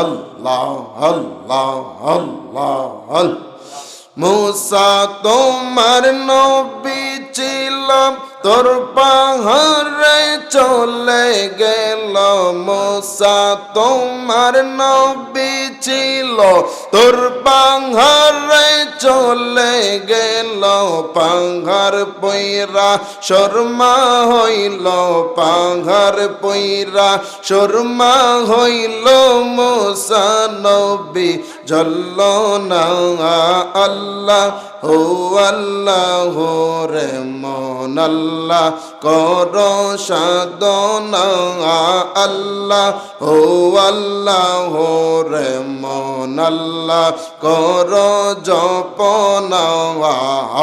আল্লাহ আল্লাহ আল্লাহ আল্লাহ। মুসা তোমার নবী ছিল, তোর পাহাড়ে চলে গেল। মুসা তোমার নবী ছিল, তোর পাহাড়ে চলে গেল। পাহাড় পইরা শর্মা হইল, পাহাড় পইরা শর্মা হইল। মুসা নবী জল্ল না আল্লাহ ও আল্লাহ রে মন আল্লাহ কর সাধনা। আল্লাহ ও আল্লাহ রে মন আল্লাহ কর জপনা।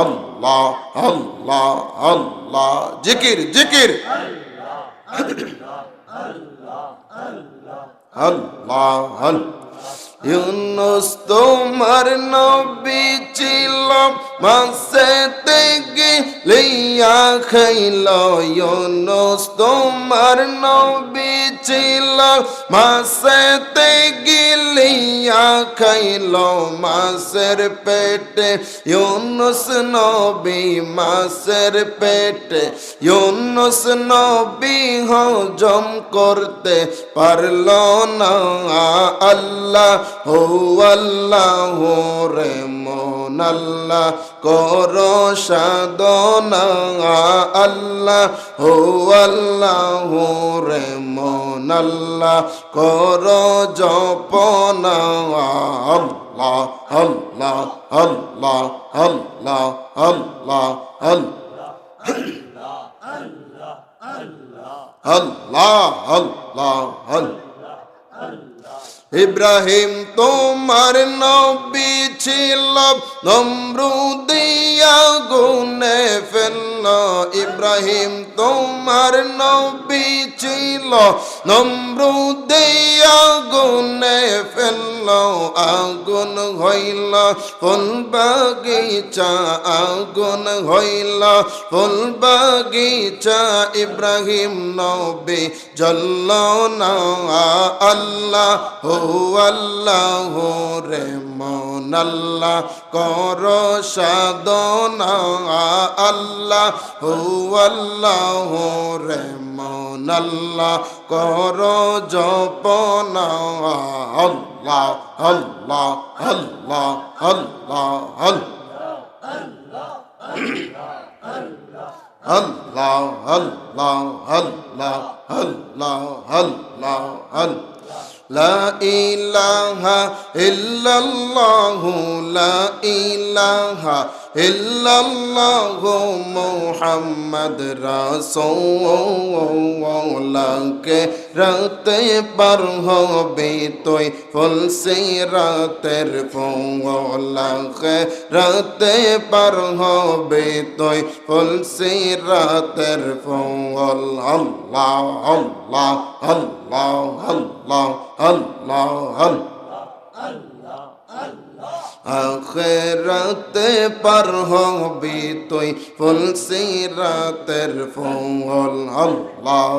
আল্লাহ আল্লাহ আল্লাহ জিকির জিকির আল্লাহ আল্লাহ। ইউনুস তোমার নবী ছিল, মাছেতে গিলিয়া খাইল। ইউনুস তোমার নবী ছিল, মাছেতে গিলিয়া খাইল। মাছের পেটে ইউনুস নবী, মাছের পেটে ইউনুস নবী হজম করতে পারল না। আল্লাহ ও আল্লাহ রে মন আল্লাহ কর সাধনা। আল্লাহ ও আল্লাহ রে মন আল্লাহ কর জপনা। আল্লাহ আল্লাহ আল্লাহ আল্লাহ আল্লাহ আল্লাহ আল্লাহ আল্লাহ। ইব্রাহিম তোমার নবী ছিল, নমরুদিয়া গুনে ফেলল। ইব্রাহিম তোমার নবী ছিল, নমরুদিয়া গুনে ফেলল। আগুন হইল ফুল বাগিচা, আগুন হইল ফুল বাগিচা। ইব্রাহিম নবী জ্বলল না। আল্লাহ ও আল্লাহ রে মন আল্লাহ কর সাধনা। আল্লাহ ও আল্লাহ রে মন আল্লাহ কর জপনা। আল্লাহ আল্লাহ আল্লাহ আল্লাহ আল্লাহ আল্লাহ আল্লাহ আল্লাহ আল্লাহ আল্লাহ। লা ইলাহা ইল্লাল্লাহু লা ইলাহা ইল্লাল্লাহু মুহাম্মদ রাসূলুল্লাহকে রাতে পার হবে তুই ফুল সিরাতের ফুলকে রাতে পার হবে তুই ফুল সিরাতের ফুল। আল্লাহ আল্লাহ আল্লাহ আল্লাহ আল্লাহ আল্লাহ। আখিরাতে পার হবি তুই ফুল সিরাতের ফুল। আল্লাহ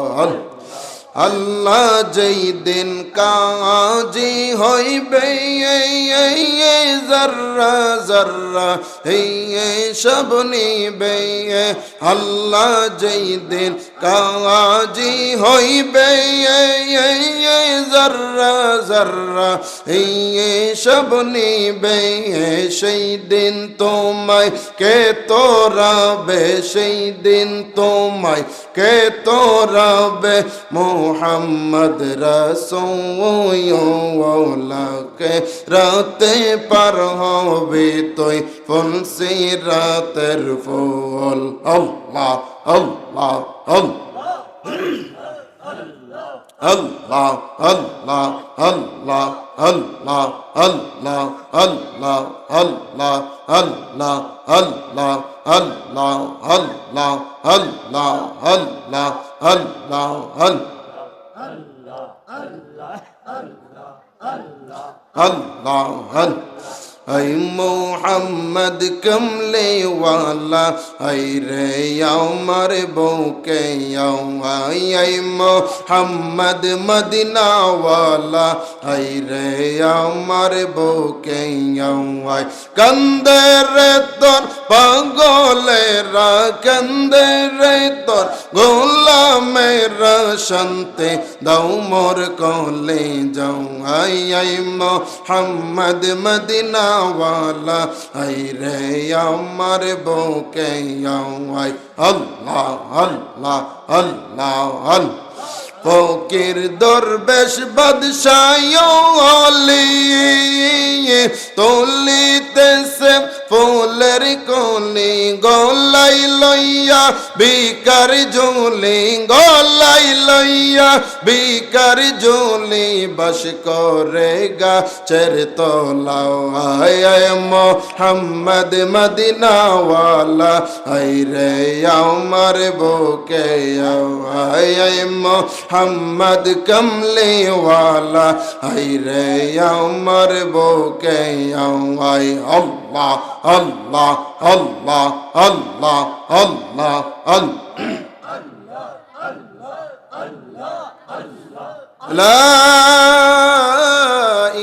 আল্লাহ যেই দিন কাজী হইবে জর্রা জর্রা সব নিবে। আল্লাহ যেই দিন কাজী হইবে জর্রা জর্রা সব নিবে। সেই দিন তোমায় কে তোরাবে, সেই দিন তোমায় কে তোরাবে। মুহাম্মদ রাসূলুল্লাহকে রাতে পার হবে তুই ফুল সিরাতের ফুল। আল্লাহ আল্লাহ আল্লাহ আল্লাহ আল্লাহ আল্লাহ আল্লাহ আল্লাহ আল্লাহ আল্লাহ আল্লাহ আল্লাহ আল্লাহ আল্লাহ আল্লাহ আল্লাহ আল্লাহ আল্লাহ ऐ मोहम्मद कमले वाला ऐ रे अमर बोके ऐ मोहम्मद मदीना वाला ऐ रे अमर बोके कंदे रे तोर पागलेरा कंदे रे तोर गोलामेरा शांति दाऊ मोर कोले जाऊं ऐ मोहम्मद मदीना वाला ऐ रे अमर बोके ऐ अल्लाह अल्लाह अल्लाह अल्लाह ফকির দরবেশ বাদশাহ আলী তুলিতেছে ফুলের কলি গলাই লইয়া বিকার ঝুলি গলাই লইয়া বিকার ঝুলি বাস করে গাছের তলাও আয় মোহাম্মদ মদিনা ওয়ালা আয় রে আমার বুকে আয় मोहम्मद कमले वाला ऐ रे अमर बोके ऐ अल्लाह अल्लाह अल्लाह अल्लाह अल्लाह ला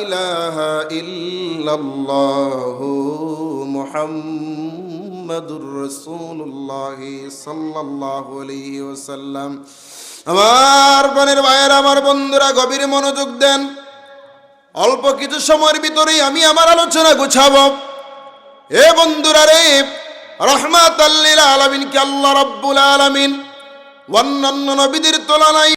इलाहा इल्लल्लाहु मुहम्मदुर रसूलुल्लाह सल्लल्लाहु अलैहि वसल्लम। আমার প্রাণের ভাইয়েরা, আমার বন্ধুরা, গভীর মনোযোগ দেন। অল্প কিছু সময়ের ভিতরেই আমি আমার আলোচনা গুছাবো। এ বন্ধুরা রে, রহমাতাল লিল আলামিন কে আল্লাহ রাব্বুল আলামিন অন্যান্য নবীদের তুলনায়